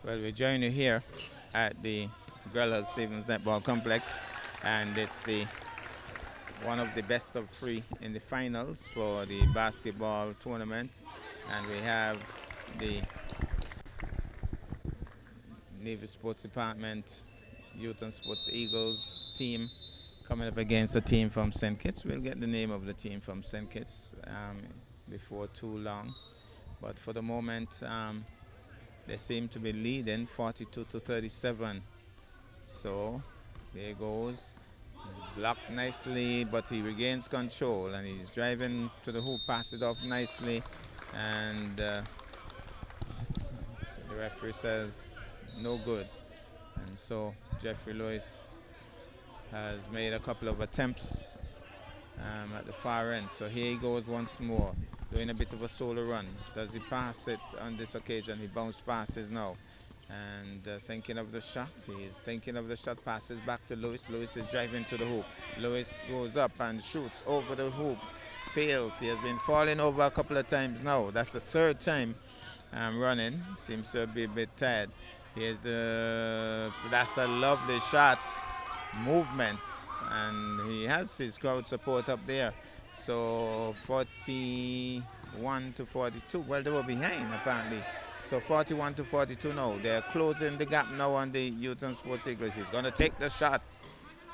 Well, we join you here at the Grella Stevens Netball Complex, and it's the one of the best of three in the finals for the basketball tournament, and we have the Nevis Sports Department Youth and Sports Eagles team coming up against a team from St. Kitts. We'll get the name of the team from St. Kitts before too long, but for the moment they seem to be leading 42-37. So there goes, blocked nicely, but he regains control and he's driving to the hoop, pass it off nicely, and the referee says no good. And so Jeffrey Lewis has made a couple of attempts at the far end. So here he goes once more, doing a bit of a solo run. Does he pass it on this occasion? He bounce passes now. And thinking of the shot, he's thinking of the shot, passes back to Lewis. Lewis is driving to the hoop. Lewis goes up and shoots over the hoop, fails. He has been falling over a couple of times now. That's the third time running. Seems to be a bit tired. That's a lovely shot, movements, and he has his crowd support up there. So 41-42. Well, they were behind apparently. So 41-42 now. They're closing the gap now on the Youth and Sports Eagles. He's going to take the shot.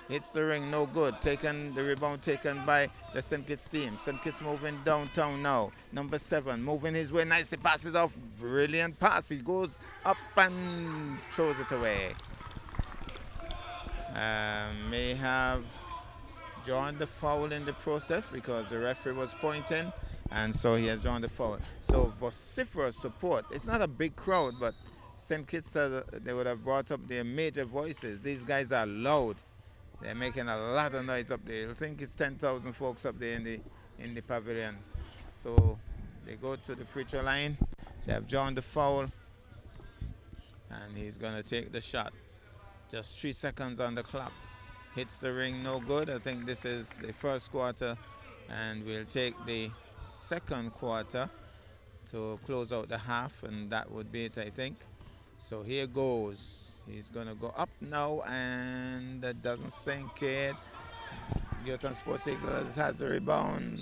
Hits the ring, no good. The rebound taken by the St. Kitts team. St. Kitts moving downtown now. Number 7 moving his way nicely. Passes off. Brilliant pass. He goes up and throws it away. May have drawn the foul in the process because the referee was pointing, and so he has drawn the foul. So vociferous support. It's not a big crowd, but St. Kitts said they would have brought up their major voices. These guys are loud. They're making a lot of noise up there. I think it's 10,000 folks up there in the pavilion. So they go to the free throw line. They have drawn the foul, and he's going to take the shot. Just 3 seconds on the clock. Hits the ring, no good. I think this is the first quarter, and we'll take the second quarter to close out the half, and that would be it, I think. So here goes. He's going to go up now, and that doesn't sink it. Youth and Sports Eagles has the rebound.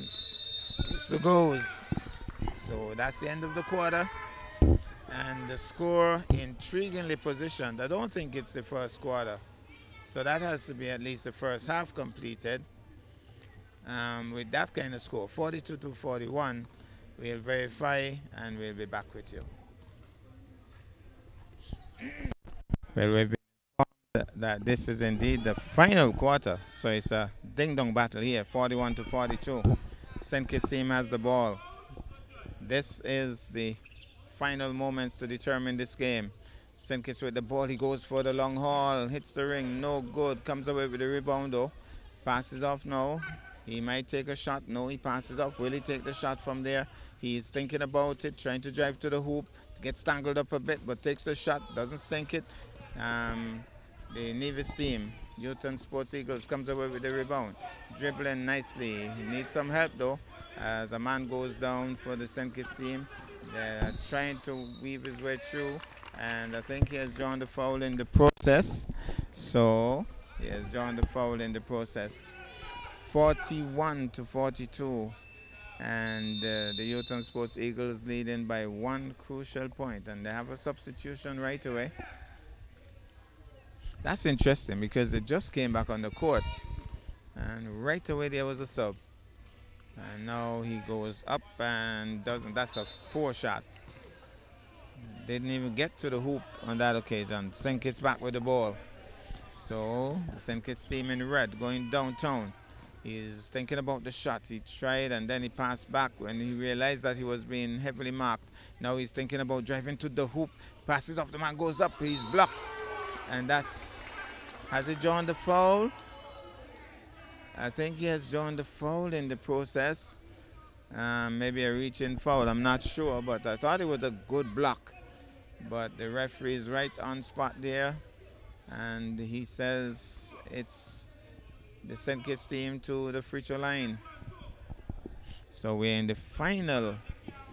So goes. So that's the end of the quarter. And the score intriguingly positioned. I don't think it's the first quarter. So that has to be at least the first half completed. With that kind of score, 42-41, we'll verify and we'll be back with you. Well, we've been informed that this is indeed the final quarter. So it's a ding-dong battle here, 41-42. St. Kitts team has the ball. This is the final moments to determine this game. St. Kitts with the ball, he goes for the long haul, hits the ring, no good, comes away with the rebound though, passes off now. He might take a shot, no, he passes off. Will he take the shot from there? He's thinking about it, trying to drive to the hoop, gets tangled up a bit, but takes the shot, doesn't sink it. The Nevis team, Youth and Sports Eagles, comes away with the rebound, dribbling nicely. He needs some help though, as a man goes down for the St. Kitts team. They're trying to weave his way through, and I think he has drawn the foul in the process. So he has drawn the foul in the process. 41-42, and the Youth and Sports Eagles leading by 1 crucial point, and they have a substitution right away. That's interesting because they just came back on the court, and right away there was a sub. And now he goes up and doesn't. That's a poor shot. Didn't even get to the hoop on that occasion. St. Kitts back with the ball. So the St. Kitts team in red going downtown. He's thinking about the shot. He tried and then he passed back when he realized that he was being heavily marked. Now he's thinking about driving to the hoop. Passes off. The man goes up. He's blocked. And that's... Has he drawn the foul? I think he has drawn the foul in the process. Maybe a reaching foul, I'm not sure, but I thought it was a good block. But the referee is right on spot there, and he says it's the St. Kitts team to the free throw line. So we're in the final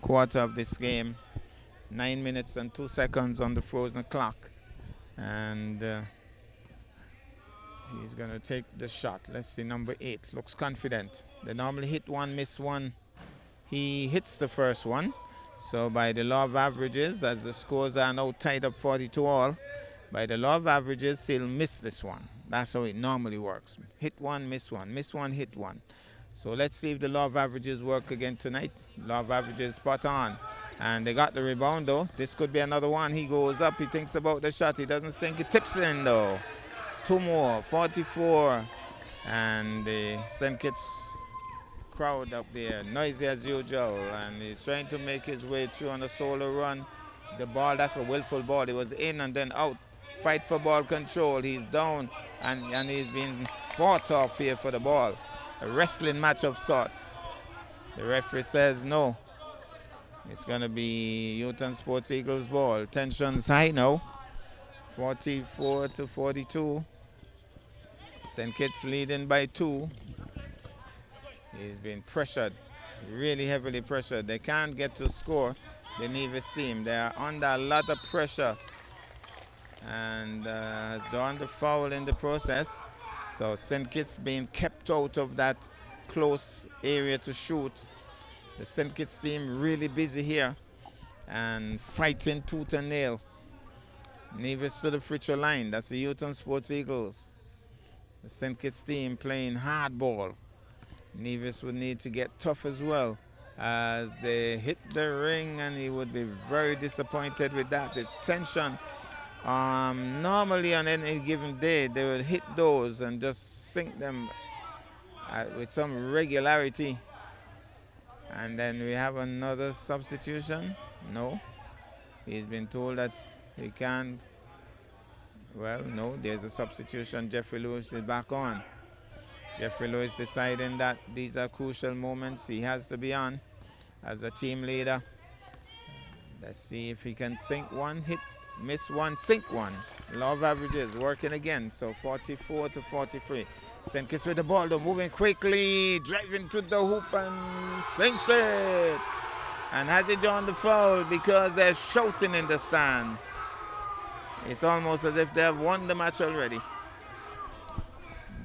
quarter of this game, 9 minutes and 2 seconds on the frozen clock. And he's going to take the shot. Let's see, number 8 looks confident. They normally hit one, miss one. He hits the first one. So by the law of averages, as the scores are now tied up 42 all, by the law of averages, he'll miss this one. That's how it normally works. Hit one, miss one, hit one. So let's see if the law of averages work again tonight. Law of averages spot on. And they got the rebound though. This could be another one. He goes up, he thinks about the shot. He doesn't sink, it tips in though. 2 more, 44. And the St. Kitts crowd up there, noisy as usual. And he's trying to make his way through on a solo run. The ball, that's a willful ball. It was in and then out. Fight for ball control. He's down and he's been fought off here for the ball. A wrestling match of sorts. The referee says no. It's going to be Newton Sports Eagles ball. Tension's high now. 44 to 42. St. Kitts leading by 2. He's been pressured, really heavily pressured. They can't get to score, the Nevis team. They are under a lot of pressure. And has done the foul in the process. So St. Kitts being kept out of that close area to shoot. The St. Kitts team really busy here and fighting tooth and nail. Nevis to the free throw line. That's the Newton Sports Eagles. The St. Kitts team playing hard ball. Nevis would need to get tough as well as they hit the ring, and he would be very disappointed with that. It's tension. Normally on any given day, they would hit those and just sink them with some regularity. And then we have another substitution. No, he's been told that he can't. Well, no, there's a substitution. Jeffrey Lewis is back on. Jeffrey Lewis deciding that these are crucial moments. He has to be on as a team leader. Let's see if he can sink one, hit, miss one, sink one. Law of averages working again. So 44 to 43. St. Kitts with the ball though, moving quickly, driving to the hoop and sinks it. And has he drawn the foul because they're shouting in the stands. It's almost as if they have won the match already.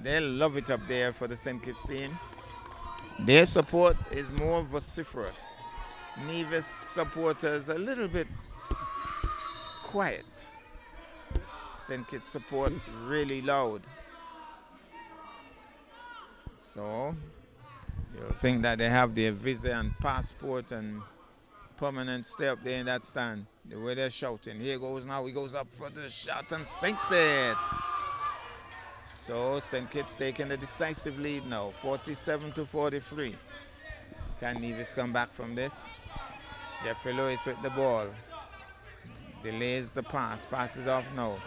They love it up there for the St. Kitts team. Their support is more vociferous. Nevis supporters a little bit quiet. St. Kitts support really loud. So you'll think that they have their visa and passport and permanent stay up there in that stand. The way they're shouting. Here goes now, he goes up for the shot and sinks it. So St. Kitts taking the decisive lead now, 47 to 43. Can Nevis come back from this? Jeffrey Lewis with the ball. Delays the pass, passes off now.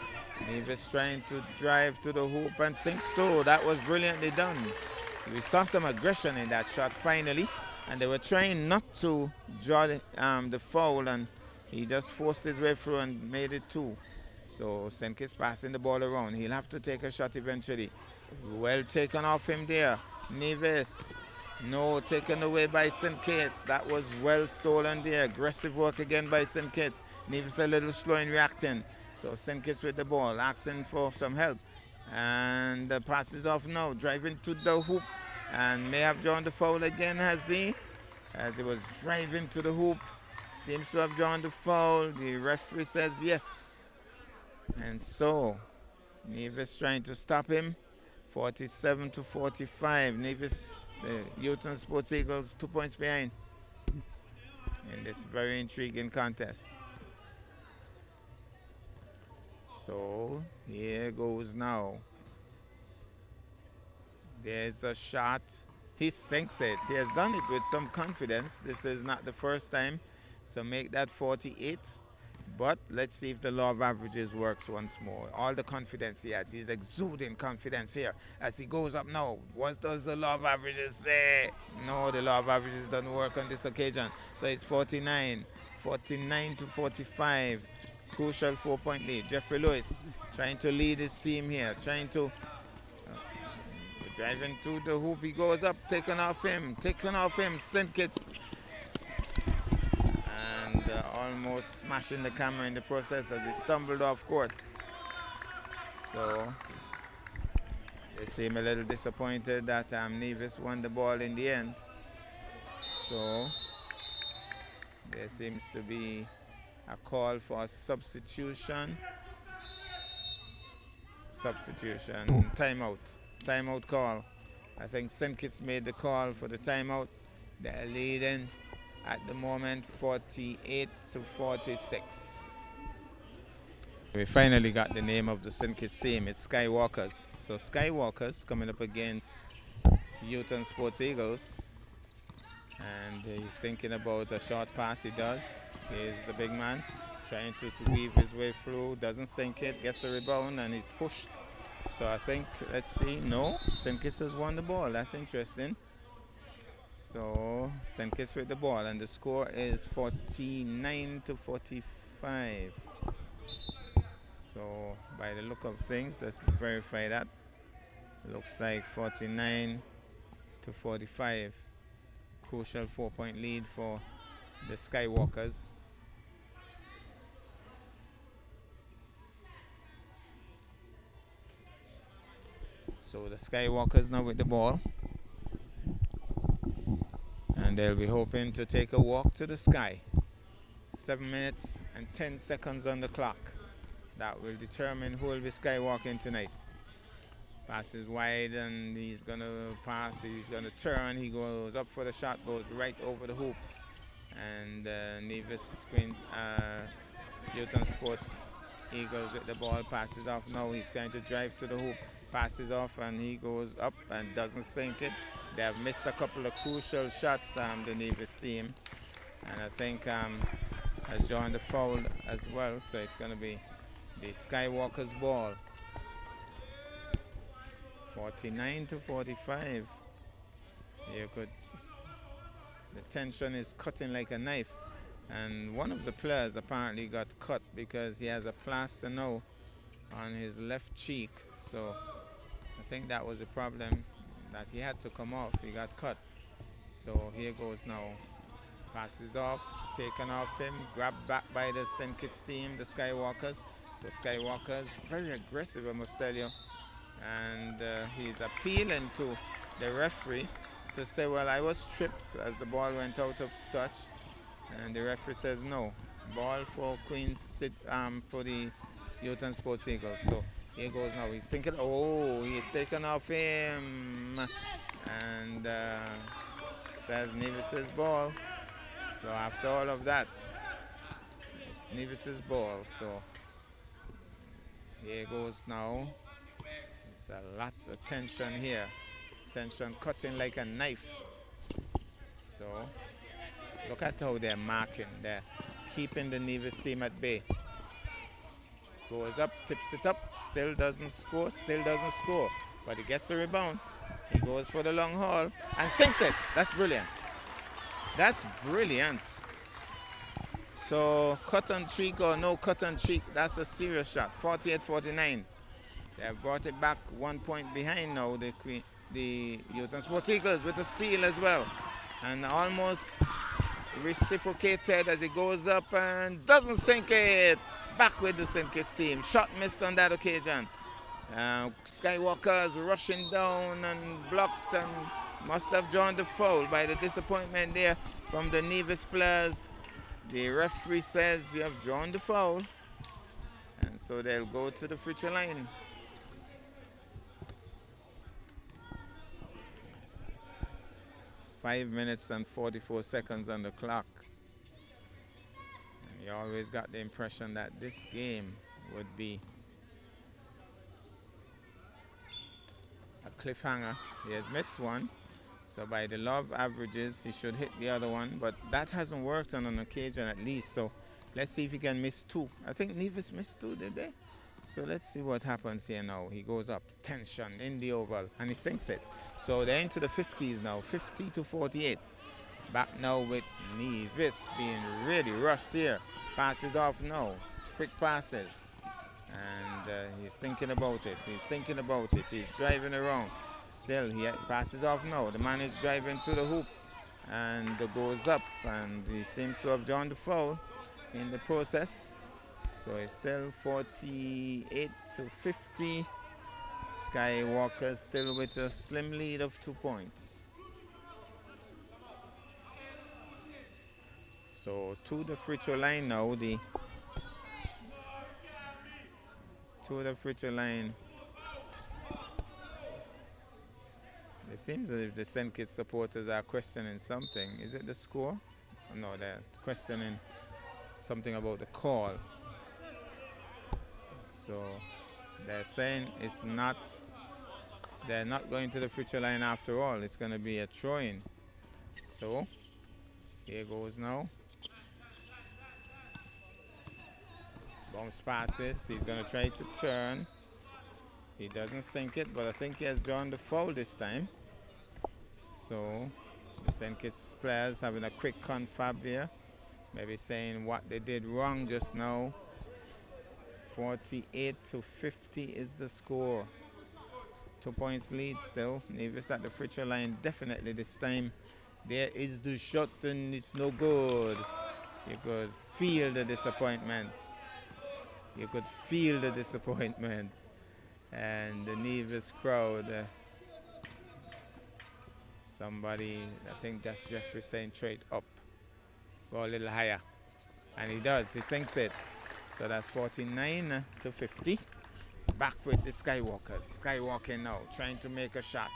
Nevis trying to drive to the hoop and sinks two. That was brilliantly done. We saw some aggression in that shot finally, and they were trying not to draw the foul, and he just forced his way through and made it 2. So St. Kitts passing the ball around. He'll have to take a shot eventually. Well taken off him there. Nevis. No, taken away by St. Kitts. That was well stolen there. Aggressive work again by St. Kitts. Nevis a little slow in reacting. So St. Kitts with the ball, asking for some help. And the pass is off now. Driving to the hoop. And may have drawn the foul again, has he? As he was driving to the hoop. Seems to have drawn the foul. The referee says yes. And so, Nevis trying to stop him. 47 to 45. Nevis, the Newton Sports Eagles, 2 points behind in this very intriguing contest. So, here goes now. There's the shot. He sinks it. He has done it with some confidence. This is not the first time. So make that 48. But let's see if the law of averages works once more. All the confidence he has. He's exuding confidence here as he goes up now. What does the law of averages say? No, the law of averages doesn't work on this occasion. So it's 49. 49 to 45. Crucial 4-point lead. Jeffrey Lewis trying to lead his team here. Trying to... driving to the hoop. He goes up. Taken off him. St. Kitts. And almost smashing the camera in the process as he stumbled off court. So they seem a little disappointed that Nevis won the ball in the end. So there seems to be a call for a substitution. Timeout call. I think St. Kitts made the call for the timeout. They're leading at the moment 48-46. We finally got the name of the St. Kitts team. It's Skywalkers. So Skywalkers coming up against Newton Sports Eagles. And he's thinking about a short pass. He does. He's the big man trying to weave his way through. Doesn't sink it. Gets a rebound and he's pushed. So I think, let's see. No, St. Kitts has won the ball. That's interesting. So St. Kitts with the ball, and the score is 49-45. So by the look of things, let's verify that. Looks like 49-45. Crucial 4-point lead for the Skywalkers. So the Skywalkers now with the ball. And they'll be hoping to take a walk to the sky. 7 minutes and 10 seconds on the clock. That will determine who will be skywalking tonight. Pass is wide and he's going to pass, he's going to turn, he goes up for the shot, goes right over the hoop. And Nevis Queens, Newton Sports Eagles with the ball, passes off now, he's trying to drive to the hoop, passes off and he goes up and doesn't sink it. They have missed a couple of crucial shots, the Nevis team. And I think has joined the foul as well, so it's going to be the Skywalkers ball. 49-45. The tension is cutting like a knife. And one of the players apparently got cut because he has a plaster now on his left cheek. So I think that was a problem that he had to come off. He got cut. So here goes now. Passes off, taken off him, grabbed back by the St. Kitts team, the Skywalkers. So Skywalkers, very aggressive, I must tell you. And he's appealing to the referee to say, well, I was tripped as the ball went out of touch. And the referee says no. Ball for Queens, for the Newton Sports Eagles. So here goes now. He's thinking, oh, he's taken off him. And says Nevis's ball. So after all of that, it's Nevis's ball. So here goes now. It's a lot of tension here. Tension cutting like a knife. So look at how they're marking. They're keeping the Nevis team at bay. Goes up, tips it up, still doesn't score. But he gets a rebound. He goes for the long haul and sinks it. That's brilliant. That's brilliant. So cut and cheek or no cut and cheek, that's a serious shot. 48-49. They have brought it back 1 point behind now, the Newton Sports Eagles with a steal as well. And almost reciprocated as it goes up and doesn't sink it. Back with the St. Kitts team. Shot missed on that occasion. Skywalkers rushing down and blocked and must have drawn the foul by the disappointment there from the Nevis players. The referee says you have drawn the foul. And so they'll go to the free throw line. Five minutes and 44 seconds on the clock. And you always got the impression that this game would be a cliffhanger. He has missed one. So by the law of averages, he should hit the other one. But that hasn't worked on an occasion at least. So let's see if he can miss two. I think Nevis missed two, did they? So let's see what happens here now. He goes up, tension in the oval, and he sinks it. So they're into the 50s now, 50-48. Back now with Nevis being really rushed here. Passes off now, quick passes. And he's thinking about it. He's driving around. Still, he passes off now. The man is driving to the hoop and goes up, and he seems to have drawn the foul. in the process. So it's still 48 to 50. Skywalker still with a slim lead of 2 points. So to the free throw line now, to the free throw line. It seems as if the St. Kitts supporters are questioning something. Is it the score? No, they're questioning something about the call. So they're saying it's not, they're not going to the free throw line after all. It's going to be a throw-in. So here goes now. Bounce passes. He's going to try to turn. He doesn't sink it, but I think he has drawn the foul this time. So the St. Kitts players having a quick confab there. Maybe saying what they did wrong just now. 48 to 50 is the score. 2 points lead still. Nevis at the free throw line definitely this time. There is the shot and it's no good. You could feel the disappointment. You could feel the disappointment. And the Nevis crowd, somebody, I think that's Jeffrey saying trade up. Go a little higher. And he does, he sinks it. So that's 49 to 50. Back with the Skywalkers. Skywalker now, trying to make a shot.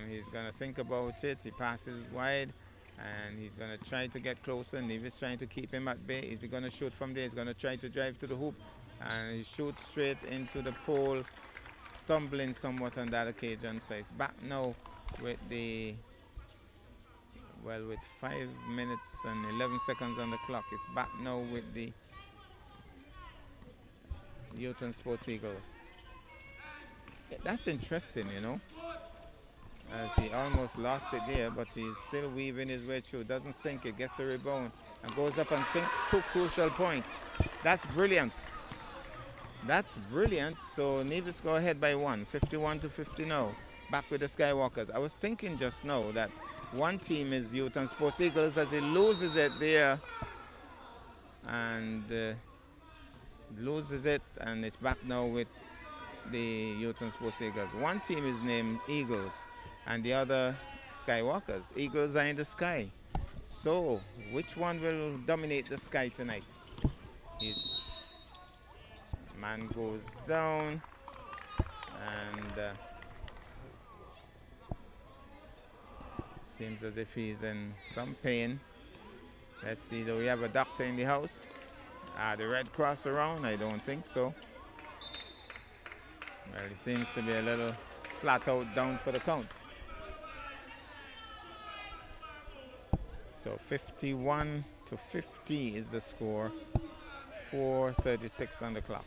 He's going to think about it. He passes wide. And he's going to try to get closer. Nevis trying to keep him at bay. Is he going to shoot from there? He's going to try to drive to the hoop. And he shoots straight into the pole, stumbling somewhat on that occasion. So it's back now with the, well, with 5 minutes and 11 seconds on the clock. It's back now with the Youth Sports Eagles. That's interesting, you know, as he almost lost it there, but he's still weaving his way through. Doesn't sink it, gets a rebound, and goes up and sinks 2 crucial points. That's brilliant. That's brilliant. So Nevis go ahead by 1, 51 to 50 now. Back with the Skywalkers. I was thinking just now that one team is Youth and Sports Eagles as he loses it there. And loses it, and it's back now with the Youth and Sports Eagles. One team is named Eagles and the other Skywalkers. Eagles are in the sky. So which one will dominate the sky tonight? Man goes down, and seems as if he's in some pain. Let's see, do we have a doctor in the house? The Red Cross around? I don't think so. Well, he seems to be a little flat out down for the count. So 51 to 50 is the score. 4:36 on the clock.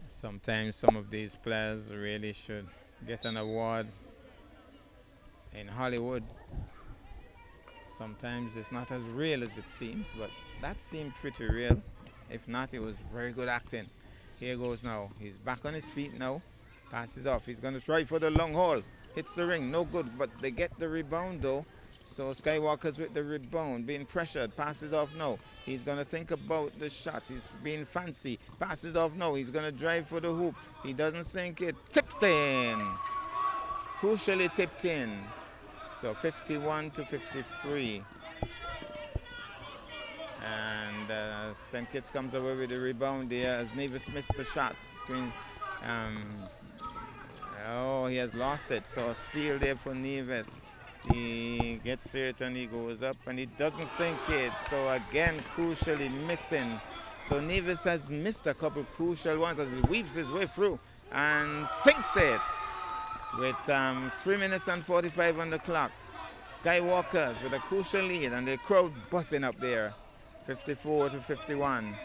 Sometimes some of these players really should get an award in Hollywood. Sometimes it's not as real as it seems, but that seemed pretty real. If not, it was very good acting. Here goes now. He's back on his feet now. Passes off. He's going to try for the long haul. Hits the ring. No good, but they get the rebound though. So Skywalker's with the rebound, being pressured. Passes off now. He's going to think about the shot. He's being fancy. Passes off now. He's going to drive for the hoop. He doesn't sink it. Tipped in. Crucially tipped in. So 51 to 53. And St. Kitts comes away with the rebound there as Nevis missed the shot. Oh, he has lost it. So a steal there for Nevis. He gets it and he goes up and he doesn't sink it. So again, crucially missing. So Nevis has missed a couple crucial ones as he weaves his way through and sinks it with 3 minutes and 45 on the clock. Skywalkers with a crucial lead and the crowd busting up there. 54 to 51.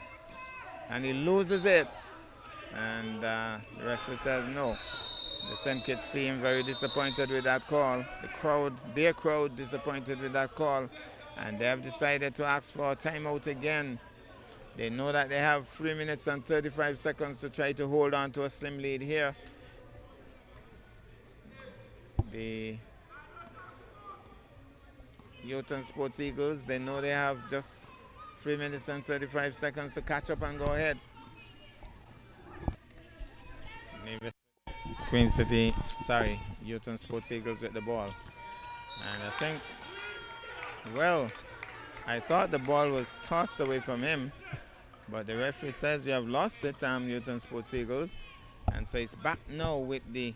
And he loses it. And the referee says no. The St. Kitts team very disappointed with that call. The crowd, their crowd disappointed with that call. And they have decided to ask for a timeout again. They know that they have 3 minutes and 35 seconds to try to hold on to a slim lead here. The Houghton Sports Eagles, they know they have just 3 minutes and 35 seconds to catch up and go ahead. Nevis, Queen City, sorry, Houghton Sports Eagles with the ball. And I think, well, I thought the ball was tossed away from him, but the referee says you have lost it, Houghton Sports Eagles. And so it's back now with the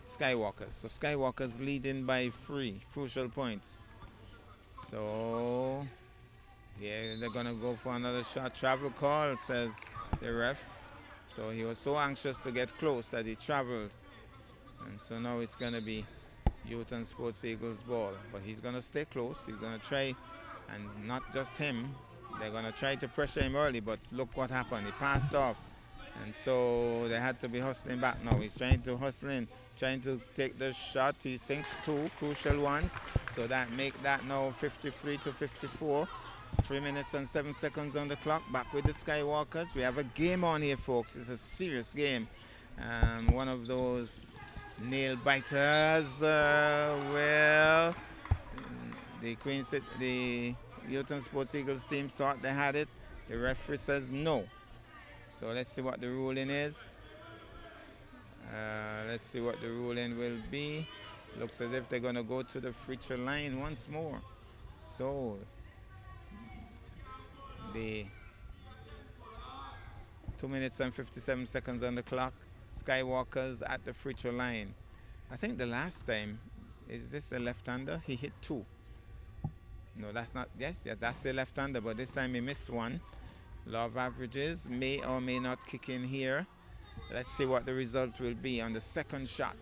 Skywalkers. So Skywalkers leading by 3 crucial points. So yeah, they're gonna go for another shot. Travel call, says the ref. So he was so anxious to get close that he traveled. And so now it's gonna be Houghton Sports Eagles ball. But he's gonna stay close. He's gonna try, and not just him. They're gonna try to pressure him early, but look what happened. He passed off. And so they had to be hustling back now. He's trying to hustle in, trying to take the shot. He sinks 2 crucial ones. So that make that now 53 to 54. 3 minutes and 7 seconds on the clock. Back with the Skywalkers. We have a game on here, folks. It's a serious game. One of those nail biters. Well, the Houghton Sports Eagles team thought they had it. The referee says no. So let's see what the ruling is. Let's see what the ruling will be. Looks as if they're going to go to the free throw line once more. So the 2 minutes and 57 seconds on the clock. Skywalkers at the free throw line. I think the last time, is this the left-hander? He hit 2. No, that's not. Yes, yeah, that's the left-hander, but this time he missed 1. Law of averages may or may not kick in here. Let's see what the result will be on the second shot.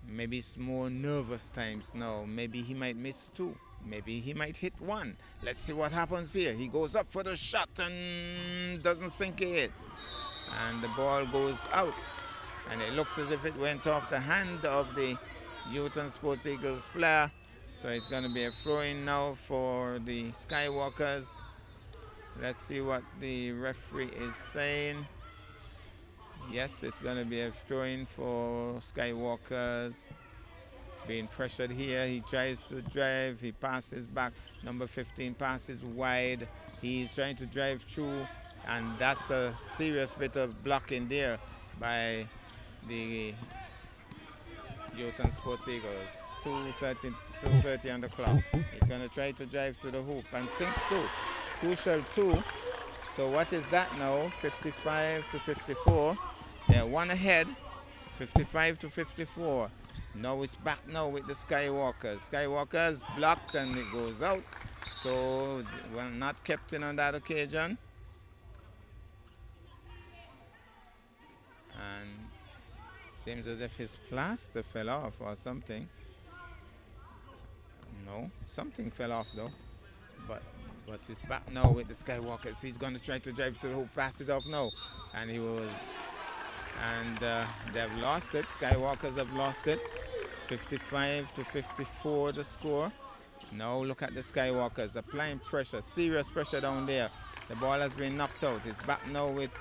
Maybe it's more nervous times now. Maybe he might miss 2. Maybe he might hit 1. Let's see what happens here. He goes up for the shot and doesn't sink it. And the ball goes out. And it looks as if it went off the hand of the Houghton Sports Eagles player. So it's going to be a throw-in now for the Skywalkers. Let's see what the referee is saying. Yes, it's going to be a throw-in for Skywalkers. Being pressured here. He tries to drive. He passes back. Number 15 passes wide. He's trying to drive through. And that's a serious bit of blocking there by the Houghton Sports Eagles. 2:30 on the clock. He's going to try to drive to the hoop and sinks 2. Crucial 2. So what is that now? 55 to 54. They're 1 ahead. 55 to 54. Now it's back now with the Skywalkers. Skywalkers blocked and it goes out. So well, not kept in on that occasion. And seems as if his plaster fell off or something. No, something fell off though. But he's back now with the Skywalkers. He's going to try to drive to the hoop, pass it off now. And he was, and they've lost it. Skywalkers have lost it. 55 to 54 the score. Now look at the Skywalkers applying pressure, serious pressure down there. The ball has been knocked out. It's back now with,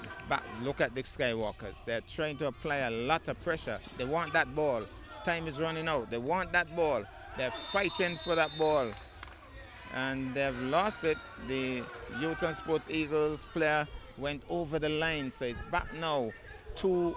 it's back. Look at the Skywalkers. They're trying to apply a lot of pressure. They want that ball. Time is running out. They want that ball. They're fighting for that ball. And they've lost it. The Houghton Sports Eagles player went over the line. So it's back now. 2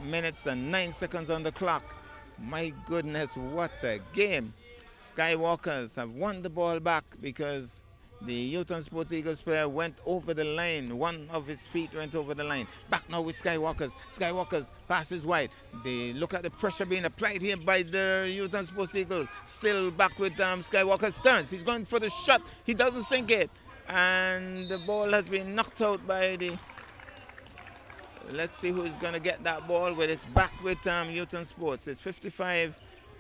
minutes and 9 seconds on the clock. My goodness, what a game. Skywalkers have won the ball back because the Houghton Sports Eagles player went over the line. One of his feet went over the line. Back now with Skywalkers. Skywalkers passes wide. They look at the pressure being applied here by the Houghton Sports Eagles. Still back with Skywalkers. Turns. He's going for the shot. He doesn't sink it. And the ball has been knocked out by the... Let's see who's going to get that ball. But it's back with Houghton Sports. It's 55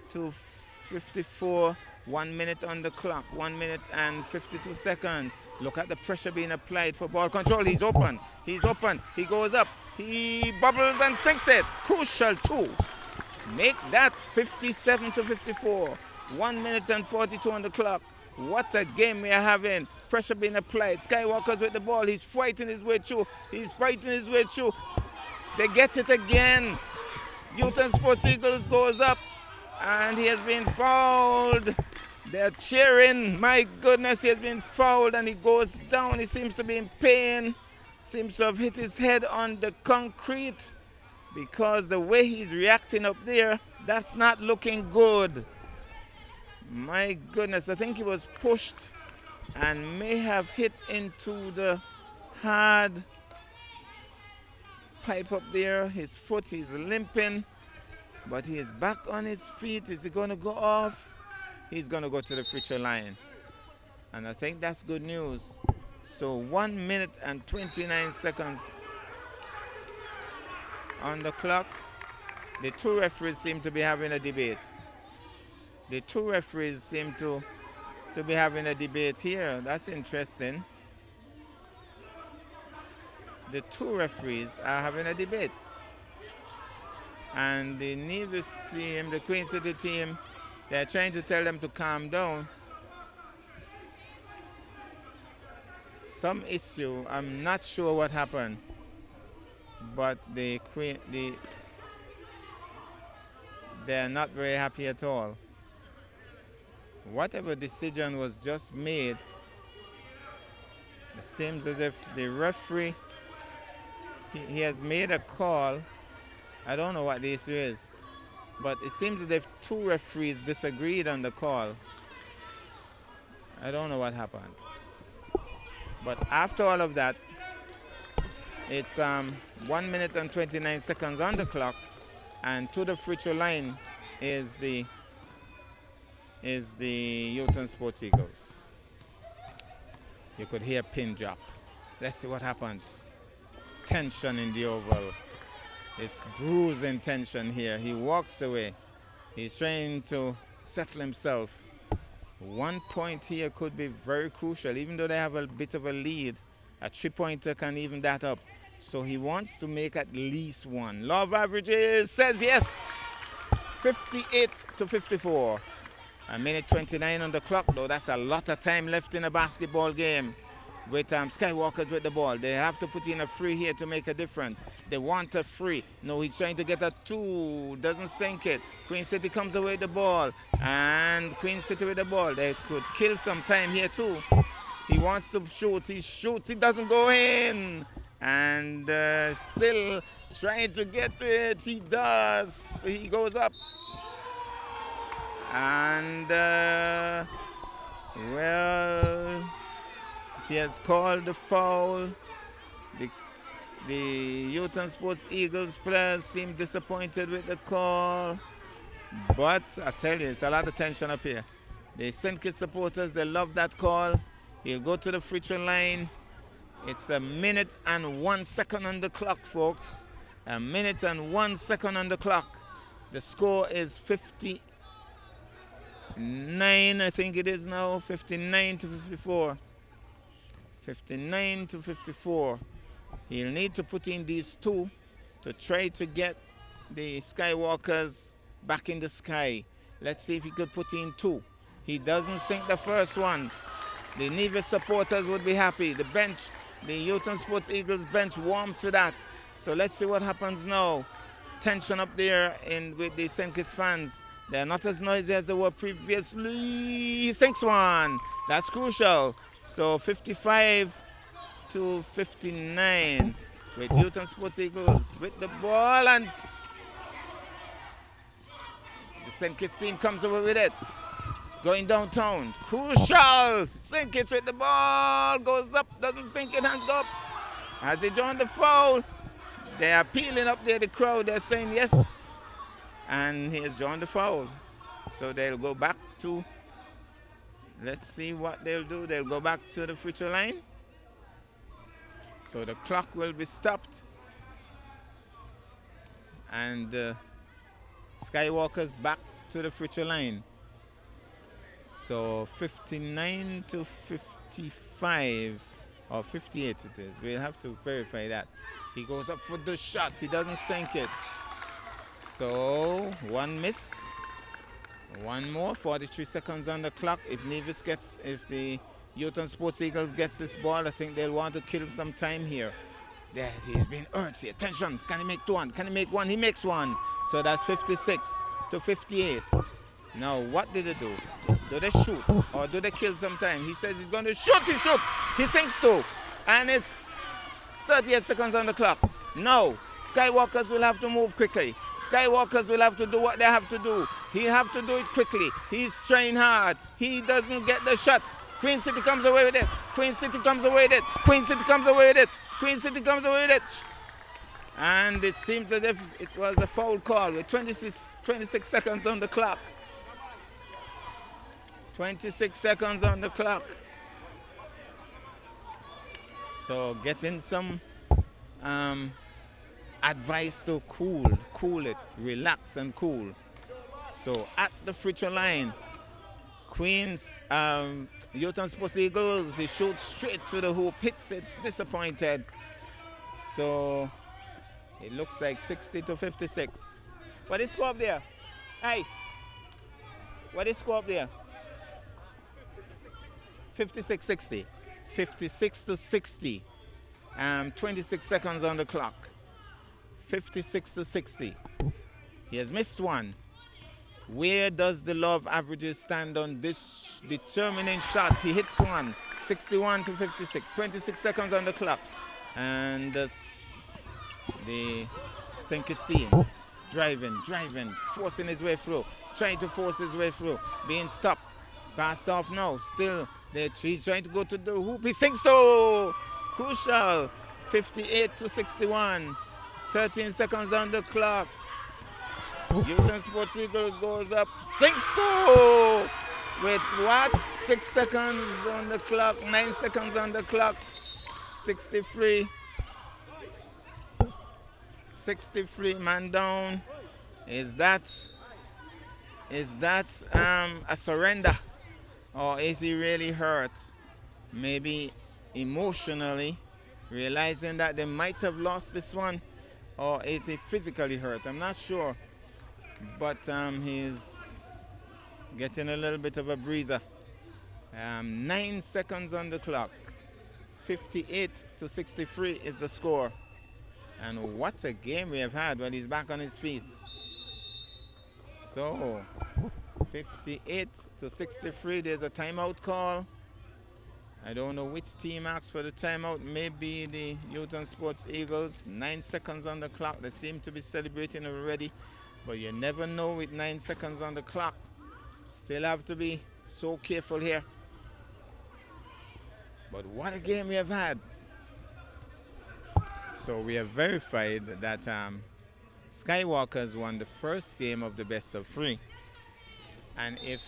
to 54. 1 minute on the clock, 1 minute and 52 seconds. Look at the pressure being applied for ball control. He's open. He's open. He goes up. He bubbles and sinks it. Crucial 2. Make that 57 to 54. 1 minute and 42 on the clock. What a game we are having. pressure being applied. Skywalker's with the ball. He's fighting his way through. He's fighting his way through. They get it again. Newton Sports Eagles goes up, and he has been fouled. They're cheering. My goodness, he has been fouled, and he goes down. He seems to be in pain. Seems to have hit his head on the concrete, because the way he's reacting up there, that's not looking good. My goodness, I think he was pushed and may have hit into the hard pipe up there. His foot, he's limping, but he is back on his feet. Is he going to go off? He's going to go to the free throw line. And I think that's good news. So 1 minute and 29 seconds on the clock. The two referees seem to be having a debate. The two referees seem to be having a debate here. That's interesting. The two referees are having a debate. And the Nevis team, the Queen City team, they're trying to tell them to calm down. Some issue, I'm not sure what happened, but they're not very happy at all. Whatever decision was just made, it seems as if the referee, he has made a call. I don't know what the issue is, but it seems as if two referees disagreed on the call. I don't know what happened. But after all of that, it's 1 minute and 29 seconds on the clock, and to the free throw line is the Newton Sports Eagles. You could hear pin drop. Let's see what happens. Tension in the oval. It's bruising tension here. He walks away. He's trying to settle himself. 1 point here could be very crucial. Even though they have a bit of a lead, a three-pointer can even that up. So he wants to make at least one. Law of averages says yes. 58-54. A minute 29 on the clock, though. That's a lot of time left in a basketball game. With Skywalker's with the ball. They have to put in a free here to make a difference. They want a free. No, he's trying to get a two. Doesn't sink it. Queen City comes away with the ball. And Queen City with the ball. They could kill some time here too. He wants to shoot. He shoots. He doesn't go in. And still trying to get to it. He does. He goes up. And, well, he has called the foul. The Newton Sports Eagles players seem disappointed with the call. But I tell you, it's a lot of tension up here. The St. Kitts supporters, they love that call. He'll go to the free throw line. It's a minute and 1 second on the clock, folks. A minute and 1 second on the clock. The score is 59, I think it is now. 59-54. 59-54. He'll need to put in these two to try to get the Skywalkers back in the sky. Let's see if he could put in two. He doesn't sink the first one. The Nevis supporters would be happy. The bench, the Newton Sports Eagles bench, warmed to that. So let's see what happens now. Tension up there with the St. Kitts fans. They're not as noisy as they were previously. He sinks one. That's crucial. So 55-59 with Newton Sports Eagles with the ball, and the St. Kitts team comes away with it. Going downtown. Crucial. St. Kitts with the ball. Goes up. Doesn't sink it. Hands go up. As they join the foul, they are peeling up there. The crowd, they're saying yes. And he has joined the foul. So they'll go back to, let's see what they'll do. They'll go back to the free throw line. So the clock will be stopped. And Skywalker's back to the free throw line. So 59-55, or 58 it is. We'll have to verify that. He goes up for the shot. He doesn't sink it. So one missed. One more. 43 seconds on the clock. If the Newton Sports Eagles gets this ball, I think they'll want to kill some time here. There, he's been urged here. Attention, can he make one? Can he make one? He makes one. So that's 56 to 58. Now, what did they do? Do they shoot or do they kill some time? He says he's going to shoot. He shoots. He sinks two. And it's 38 seconds on the clock. No. Skywalkers will have to move quickly. Skywalkers will have to do what they have to do. He have to do it quickly. He's trying hard. He doesn't get the shot. Queen City comes away with it. Queen City comes away with it. Queen City comes away with it. Queen City comes away with it. And it seems as if it was a foul call with 26 seconds on the clock. 26 seconds on the clock. So getting some advice to cool it, relax and cool. So at the free throw line, Queens, Newton Sports Eagles, he shoots straight to the hoop, hits it, disappointed. So it looks like 60 to 56. What is score up there? Hey, what is score up there? 56-60. 56 to 60. 26 seconds on the clock. 56 to 60. He has missed one. Where does the law of averages stand on this determining shot? He hits one. 61 to 56. 26 seconds on the clock. And the St. team driving, forcing his way through, trying to force his way through, being stopped, passed off now. Still, he's trying to go to the hoop. He sinks to crucial. 58 to 61. 13 seconds on the clock. Newton Sports Eagles goes up, sinks to with what? 6 seconds on the clock, 9 seconds on the clock. 63. 63 man down. Is that a surrender, or is he really hurt? Maybe emotionally, realizing that they might have lost this one, or is he physically hurt? I'm not sure, but he's getting a little bit of a breather. 9 seconds on the clock. 58 to 63 is the score. And what a game we have had when he's back on his feet. So, 58 to 63, there's a timeout call. I don't know which team asked for the timeout. Maybe the Newton Sports Eagles. 9 seconds on the clock. They seem to be celebrating already. But you never know with 9 seconds on the clock. Still have to be so careful here. But what a game we have had. So we have verified that Skywalkers won the first game of the best of three. And if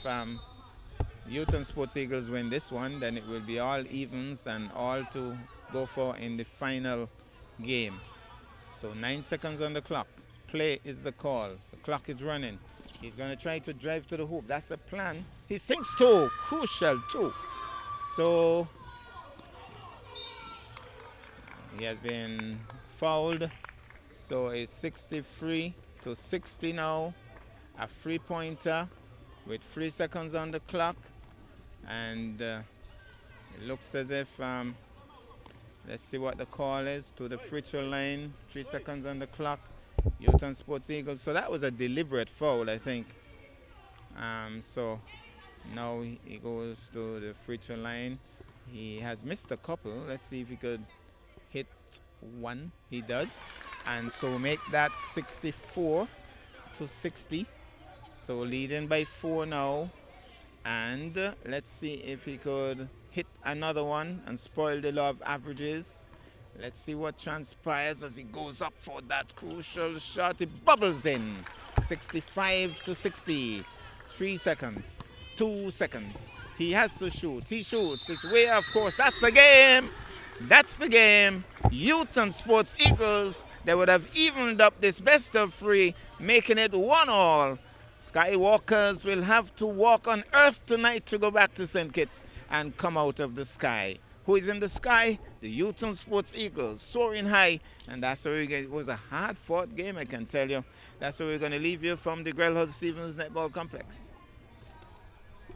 Newton Sports Eagles win this one, then it will be all evens and all to go for in the final game. So 9 seconds on the clock. Play is the call. The clock is running. He's going to try to drive to the hoop. That's the plan. He sinks two. Crucial two. So he has been fouled. So it's 63 to 60 now. A three-pointer with 3 seconds on the clock. And it looks as if, let's see what the call is, to the free throw line. 3 seconds on the clock. Newton Sports Eagles. So that was a deliberate foul, I think. So now he goes to the free throw line. He has missed a couple. Let's see if he could hit one. He does. And so make that 64 to 60. So leading by 4 now. And let's see if he could hit another one and spoil the law of averages. Let's see what transpires as he goes up for that crucial shot. It bubbles in. 65 to 60. 3 seconds. 2 seconds. He has to shoot. He shoots. It's way off course. That's the game. That's the game. Newton Sports Eagles, they would have evened up this best of three, making it 1-1. Skywalkers will have to walk on earth tonight to go back to St. Kitts and come out of the sky. Who is in the sky? The Newton Sports Eagles, soaring high. And that's where we get. It was a hard-fought game, I can tell you. That's where we're going to leave you from the Grell House Stevens Netball Complex.